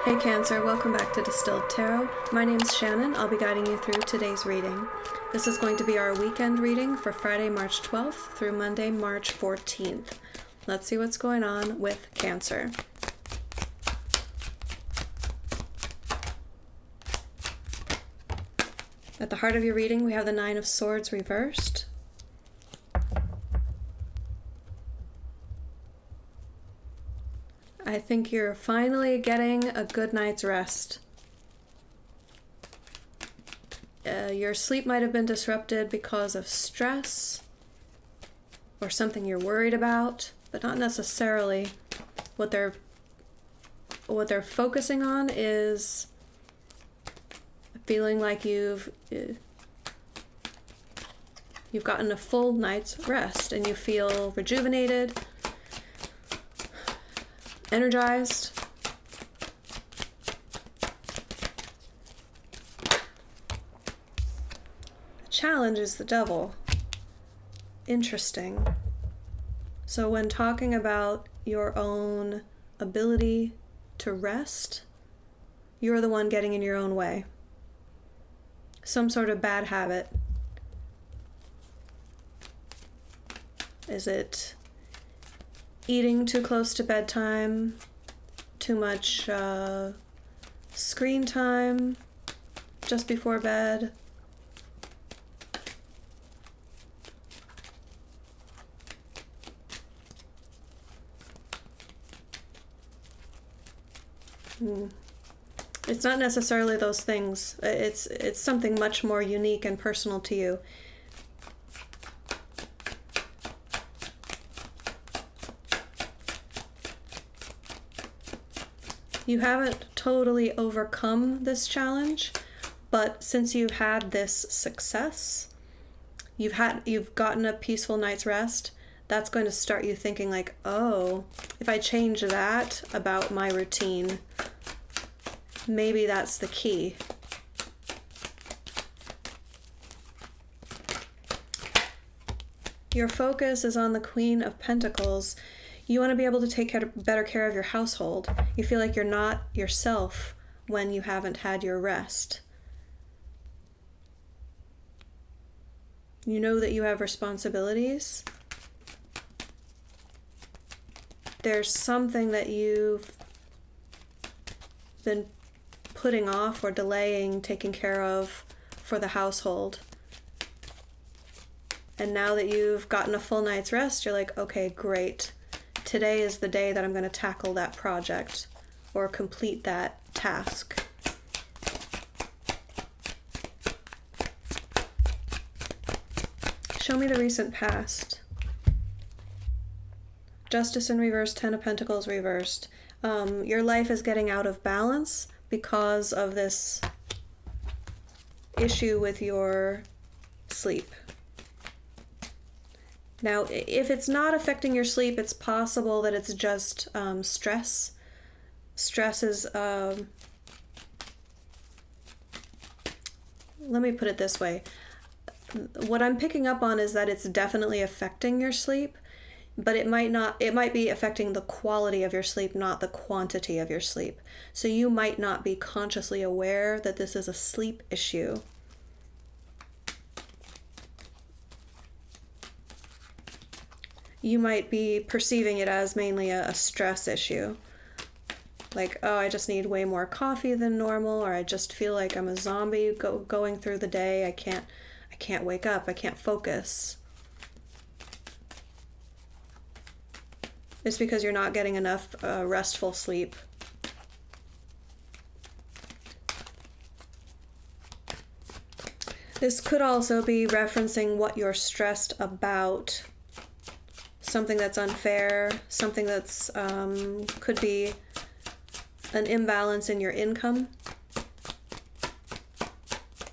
Hey Cancer, welcome back to Distilled Tarot. My name's Shannon. I'll be guiding you through today's reading. This is going to be our weekend reading for Friday, March 12th through Monday, March 14th. Let's see what's going on with Cancer. At the heart of your reading, we have the Nine of Swords reversed. I think you're finally getting a good night's rest. Your sleep might have been disrupted because of stress or something you're worried about, but not necessarily. What they're focusing on is feeling like you've gotten a full night's rest and you feel rejuvenated, energized. The challenge is the devil. Interesting. So when talking about your own ability to rest, you're the one getting in your own way. Some sort of bad habit. Is it eating too close to bedtime, too much screen time just before bed? It's not necessarily those things. It's something much more unique and personal to you. You haven't totally overcome this challenge, but since you've had this success, you've gotten a peaceful night's rest, that's going to start you thinking like, oh, if I change that about my routine, maybe that's the key. Your focus is on the Queen of Pentacles. You want to be able to take better care of your household. You feel like you're not yourself when you haven't had your rest. You know that you have responsibilities. There's something that you've been putting off or delaying taking care of for the household. And now that you've gotten a full night's rest, you're like, okay, great. Today is the day that I'm going to tackle that project or complete that task. Show me the recent past. Justice in reverse, Ten of Pentacles reversed. Your life is getting out of balance because of this issue with your sleep. Now, if it's not affecting your sleep, it's possible that it's just stress. Stress is, let me put it this way. What I'm picking up on is that it's definitely affecting your sleep, but it might be affecting the quality of your sleep, not the quantity of your sleep. So you might not be consciously aware that this is a sleep issue. You might be perceiving it as mainly a stress issue. Like, oh, I just need way more coffee than normal, or I just feel like I'm a zombie going through the day. I can't wake up. I can't focus. It's because you're not getting enough restful sleep. This could also be referencing what you're stressed about. Something that's unfair, something that's could be an imbalance in your income.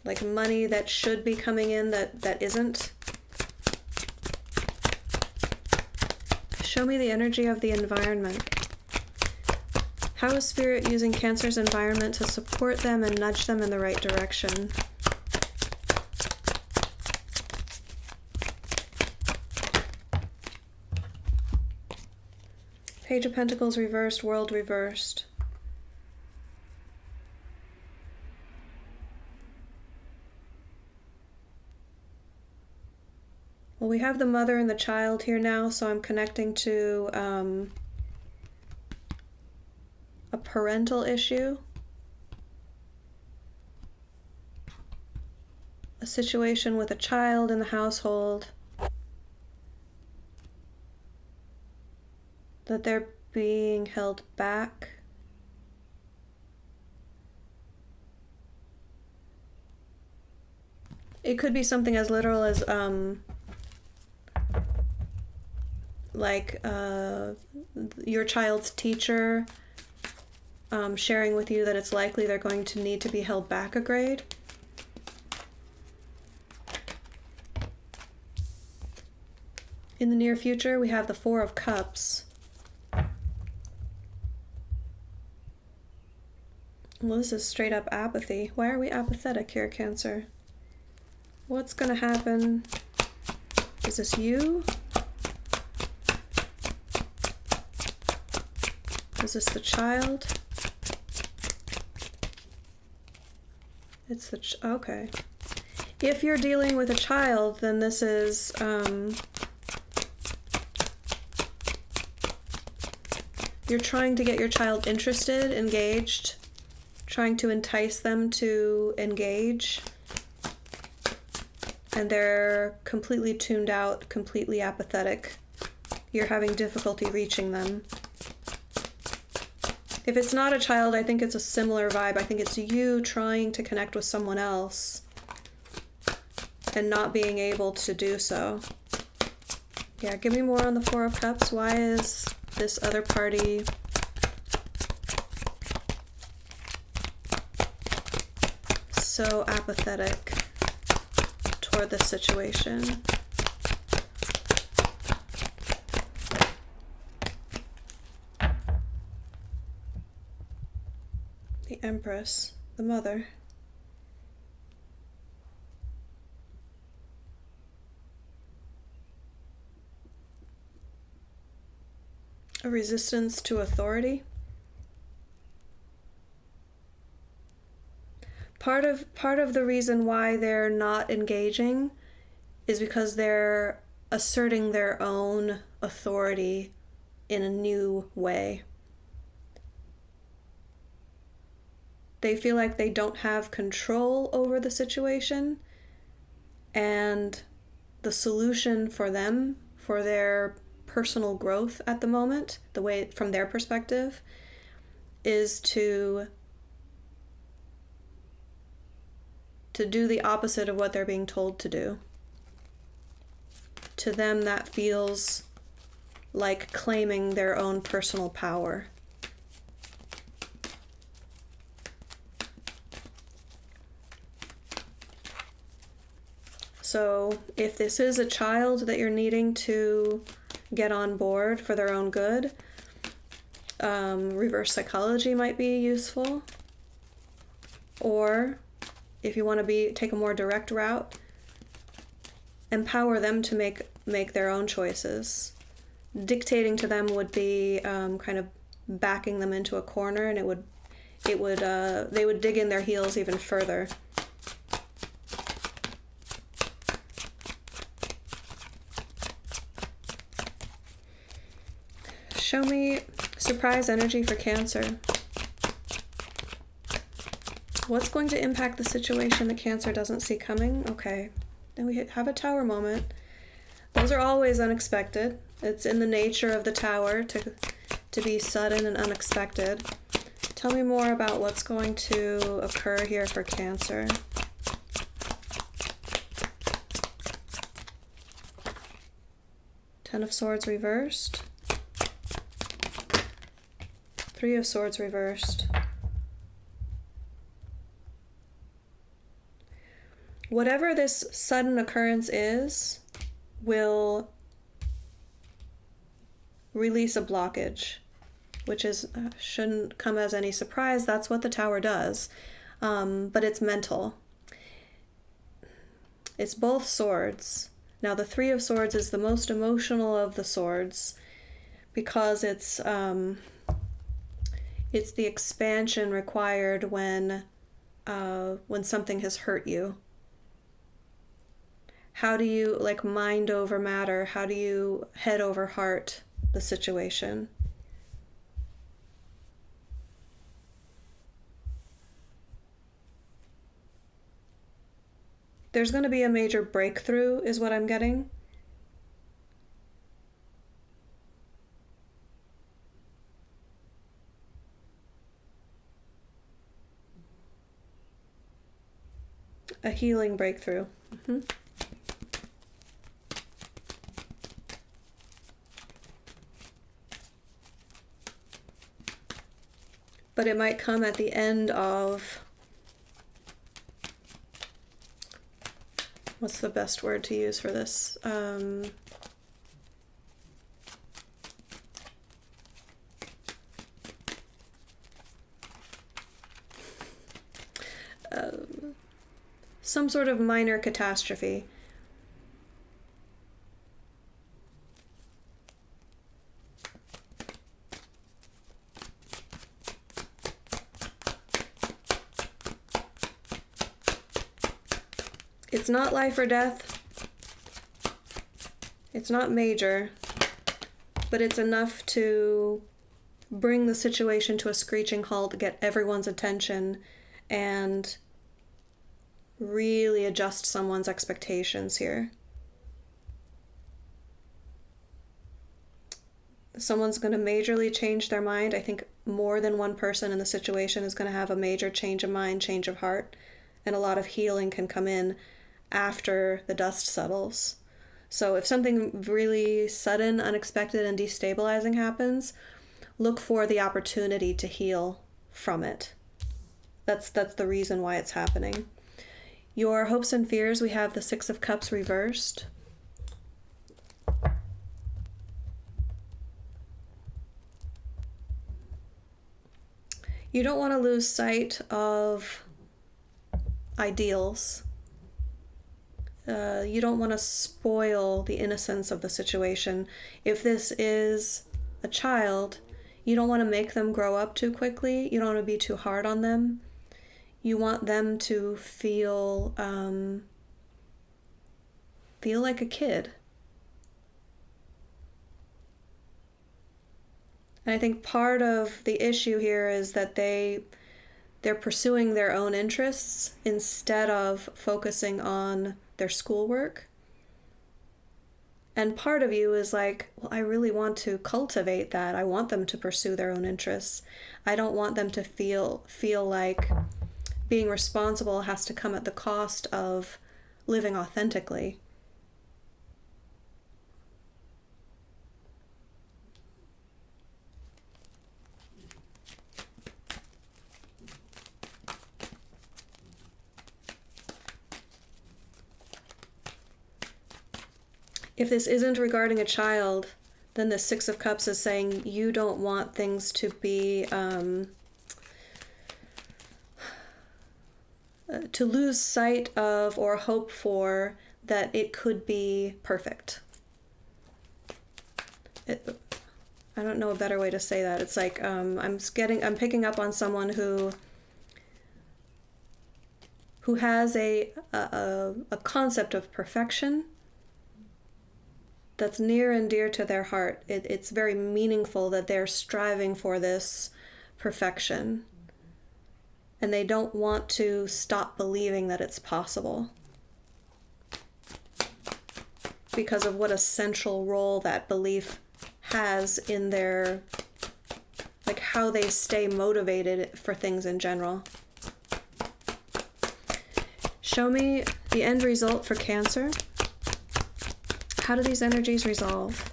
Like money that should be coming in that isn't. Show me the energy of the environment. How is Spirit using Cancer's environment to support them and nudge them in the right direction? Page of Pentacles reversed, World reversed. Well, we have the mother and the child here now, so I'm connecting to a parental issue. A situation with a child in the household that they're being held back. It could be something as literal as your child's teacher sharing with you that it's likely they're going to need to be held back a grade. In the near future, we have the Four of Cups. Well, this is straight up apathy. Why are we apathetic here, Cancer? What's going to happen? Is this you? Is this the child? It's the okay. If you're dealing with a child, then this is you're trying to get your child interested, engaged, trying to entice them to engage, and they're completely tuned out, completely apathetic. You're having difficulty reaching them. If it's not a child, I think it's a similar vibe. I think it's you trying to connect with someone else and not being able to do so. Yeah, give me more on the Four of Cups. Why is this other party so apathetic toward this situation? The Empress, the mother. A resistance to authority. Part of the reason why they're not engaging is because they're asserting their own authority in a new way. They feel like they don't have control over the situation, and the solution for them, for their personal growth at the moment, the way from their perspective, is to do the opposite of what they're being told to do. To them, that feels like claiming their own personal power. So if this is a child that you're needing to get on board for their own good, reverse psychology might be useful. Or if you want to take a more direct route, empower them to make their own choices. Dictating to them would be kind of backing them into a corner, and they would dig in their heels even further. Show me surprise energy for Cancer. What's going to impact the situation that Cancer doesn't see coming? Okay. Then we have a Tower moment. Those are always unexpected. It's in the nature of the Tower to be sudden and unexpected. Tell me more about what's going to occur here for Cancer. Ten of Swords reversed. Three of Swords reversed. Whatever this sudden occurrence is, will release a blockage, which shouldn't come as any surprise. That's what the Tower does, but it's mental. It's both swords. Now, the Three of Swords is the most emotional of the swords because it's the expansion required when something has hurt you. How do you, like, mind over matter? How do you head over heart the situation? There's going to be a major breakthrough, is what I'm getting. A healing breakthrough. Mm-hmm. But it might come at the end of, what's the best word to use for this? Some sort of minor catastrophe. It's not life or death. It's not major, but it's enough to bring the situation to a screeching halt, get everyone's attention, and really adjust someone's expectations here. Someone's going to majorly change their mind. I think more than one person in the situation is going to have a major change of mind, change of heart, and a lot of healing can come in after the dust settles. So if something really sudden, unexpected, and destabilizing happens, look for the opportunity to heal from it. That's the reason why it's happening. Your hopes and fears, we have the Six of Cups reversed. You don't want to lose sight of ideals. You don't want to spoil the innocence of the situation. If this is a child, you don't want to make them grow up too quickly. You don't want to be too hard on them. You want them to feel like a kid. And I think part of the issue here is that they're pursuing their own interests instead of focusing on their schoolwork. And part of you is like, well, I really want to cultivate that. I want them to pursue their own interests. I don't want them to feel like being responsible has to come at the cost of living authentically. If this isn't regarding a child, then the Six of Cups is saying you don't want things to be to lose sight of or hope for that it could be perfect. I don't know a better way to say that. It's like I'm picking up on someone who has a concept of perfection that's near and dear to their heart. It's very meaningful that they're striving for this perfection. And they don't want to stop believing that it's possible because of what a central role that belief has in their, like, how they stay motivated for things in general. Show me the end result for Cancer. How do these energies resolve?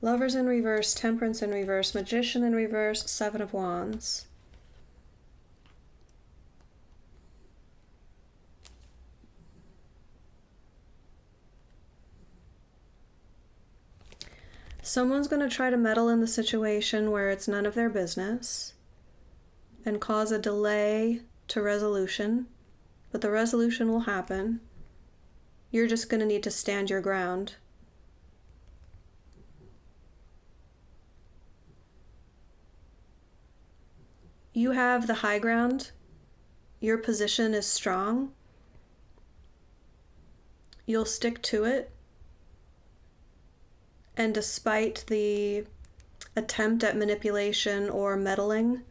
Lovers in reverse, Temperance in reverse, Magician in reverse, Seven of Wands. Someone's going to try to meddle in the situation where it's none of their business and cause a delay to resolution, but the resolution will happen. You're just going to need to stand your ground. You have the high ground. Your position is strong. You'll stick to it. And despite the attempt at manipulation or meddling,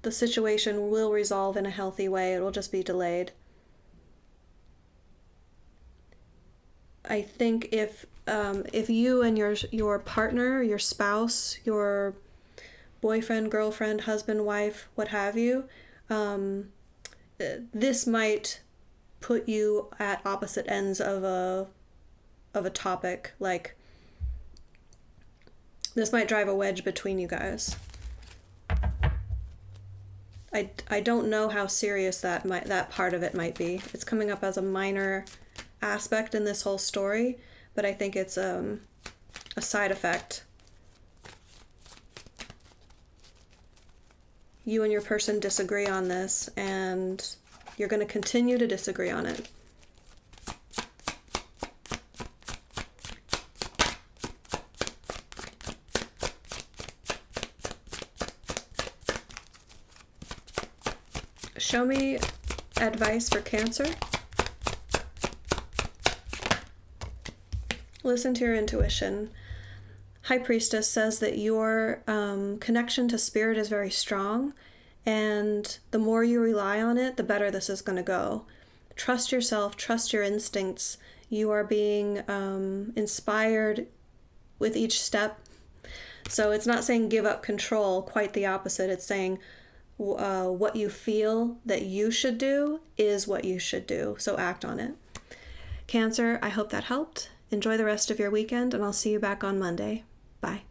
the situation will resolve in a healthy way. It will just be delayed. I think if you and your partner, your spouse, your boyfriend, girlfriend, husband, wife, what have you, this might put you at opposite ends of a topic. Like, this might drive a wedge between you guys. I don't know how serious that part of it might be. It's coming up as a minor aspect in this whole story, but I think it's a side effect. You and your person disagree on this, and you're going to continue to disagree on it. Show me advice for Cancer. Listen to your intuition. High Priestess says that your connection to spirit is very strong, and the more you rely on it, the better this is going to go. Trust yourself, trust your instincts. You are being inspired with each step. So it's not saying give up control, quite the opposite. It's saying what you feel that you should do is what you should do. So act on it. Cancer, I hope that helped. Enjoy the rest of your weekend, and I'll see you back on Monday. Bye.